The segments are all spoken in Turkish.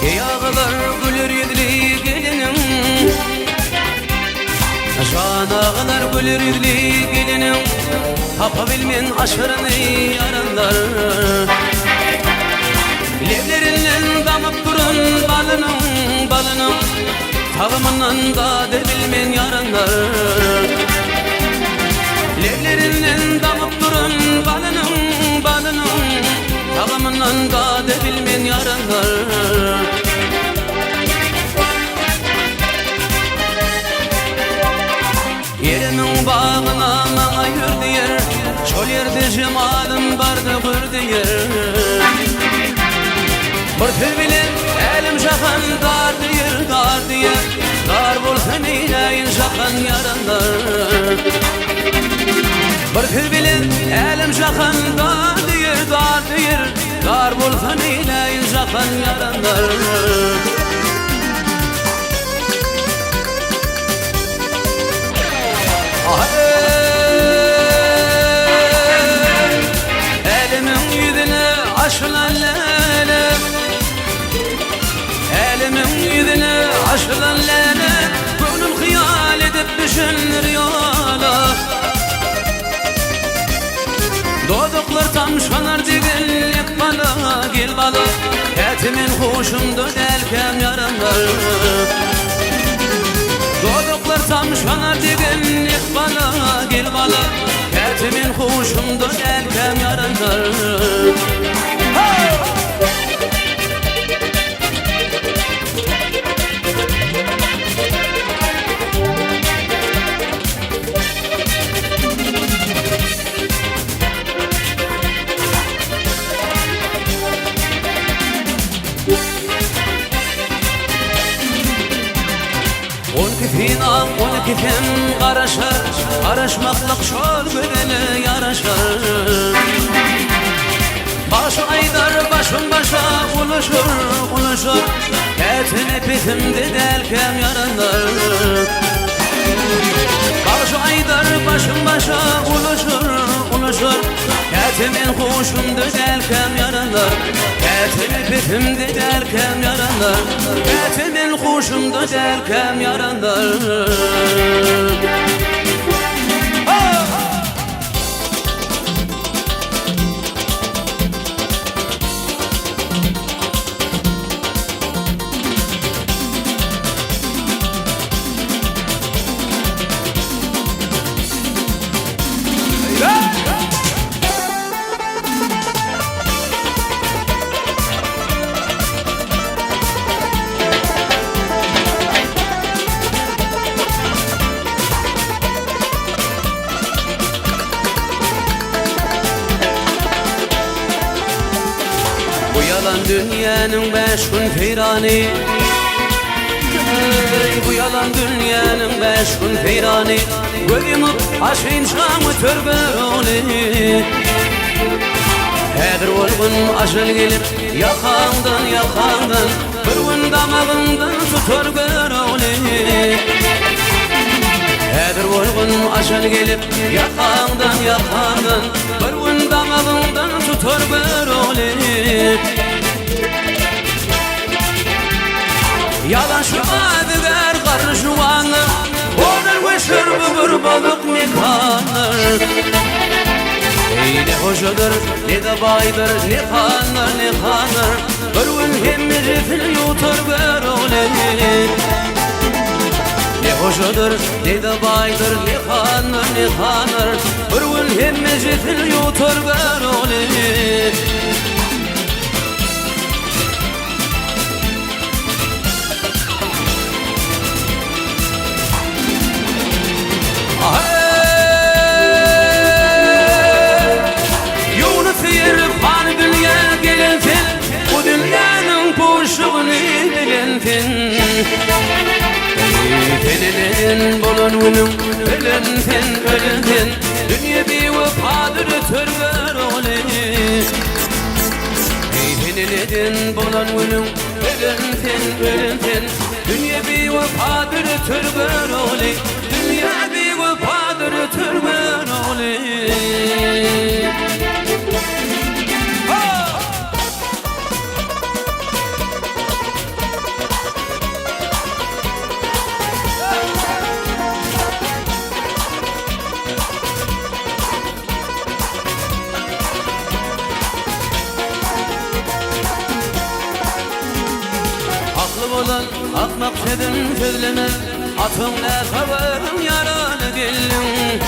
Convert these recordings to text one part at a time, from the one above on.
Yağlar gülür yedili gelinim, Şanağlar gülür yedili gelinim, Tapabilmen aşırını yaranlar. Levlerinden damıp durun balının, Tağımından da debilmen yaranlar. Levlerinden damıp durun balının, Tağımından da debilmen yaranlar. Yerimin bağına ayırdı yer, Çol yerde cemalım vardı kırdı yer. Bir tül bilen elim şakan dardı yer, Dar bulsun eyleyin şakan yaranlar. Bir tül bilen elim şakan dardı yer, Dar bulsun eyleyin şakan yaranlar. Elimin yüzüne aşılan lele, Elimin yüzüne aşılan lele, Gönlüm hıyal edip düşünür yola. Doğduklar tam şanar digenlik bala, Gel bala, etimin hoşumdu delkem yaranlar. Doğduklar tam şanar digenlik bala, Gel bala, etimin hoşumdu delkem yaranlar. On kifem qarashar, Qarashmaqliq şol gödeli yaraşar. Başı aydar başım başa uluşur, Etini pitimde delkem yaranlar. Başı aydar başım başa uluşur, Etimin hoşumdu delkem yaranlar. Etini pitimde delkem yaranlar, Etimin hoşumdu delkem yaranlar. Dünyanın 5 gün feyrani, Bu yalan dünyanın 5 gün feyrani, Gözümüp aşayım şamı törgöroni. Hedir olgun aşıl gelip yakandan, Bir gün damağından tutar göroni. Hedir olgun aşıl gelip yakandan, Bir gün damağından tutar göroni. Yalan şu adıgar karışuanı, Odur veşir bir balık nikanır. Ne hoşudur, ne de baydır, ne kanır, Bir gün hemmizifil yutur göroni. Ne hoşudur, ne de baydır, ne kanır, Bir gün hemmizifil yutur göroni. Bu dünyanın boşluğunu bilentin, Teninin bulununun ölentin, Dünya bir vefadır törgör oli. Teninin bulununun ölentin, Dünya bir vefadır törgör oli. Dünya bir vefadır törgör oli. Aklı olan akmak sedim sözleme Atın ne severim yaralı gelin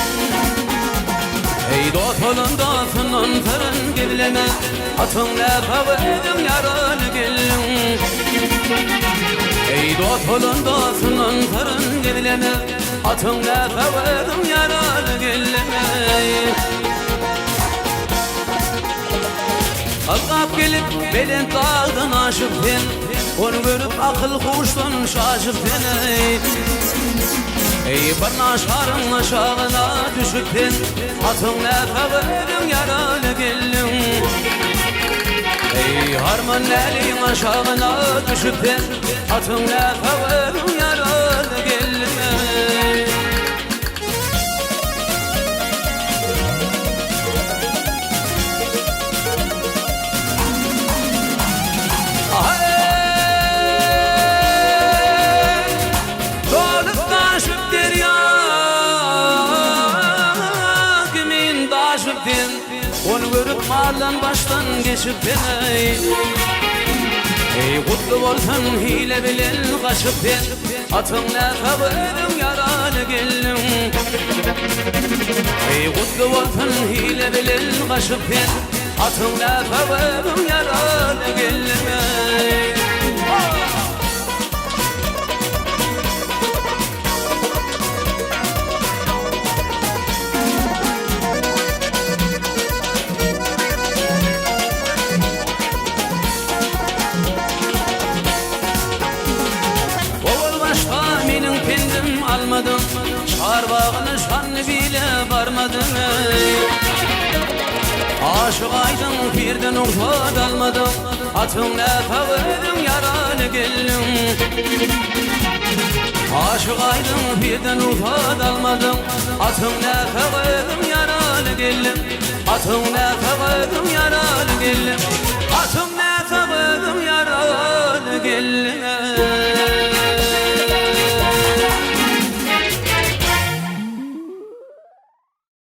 Ey dost olun dostunun sarın gibileme Atın ne severim yaralı gelin Ey dost olun dostunun sarın gibileme Atın ne severim yaralı gelin Kalkıp gelip belin dağdan aşık ben Onu görüp akıl kuştan şaşık ben Ey barna şarın aşağına düşüp ben Atın ne severim yaralı gelin Ey harman elin aşağına düşüp ben Atın ne severim yaralı gelin Onu görüp maldan baştan geçip ben Ey kutlu olsun hile bilen kaçıp ben Atın ne severim yaralı gelin Ey kutlu olsun hile bilen kaçıp ben Atın ne severim yaralı gelin almadım Çarbağını şanlı bile varmadım Aşık aydın birden ufad almadım Atın ne severim yaralı gelin Aşık aydın birden ufad almadım Atın ne severim yaralı gelin Atın ne severim yaralı gelin Atın ne severim yaralı gelin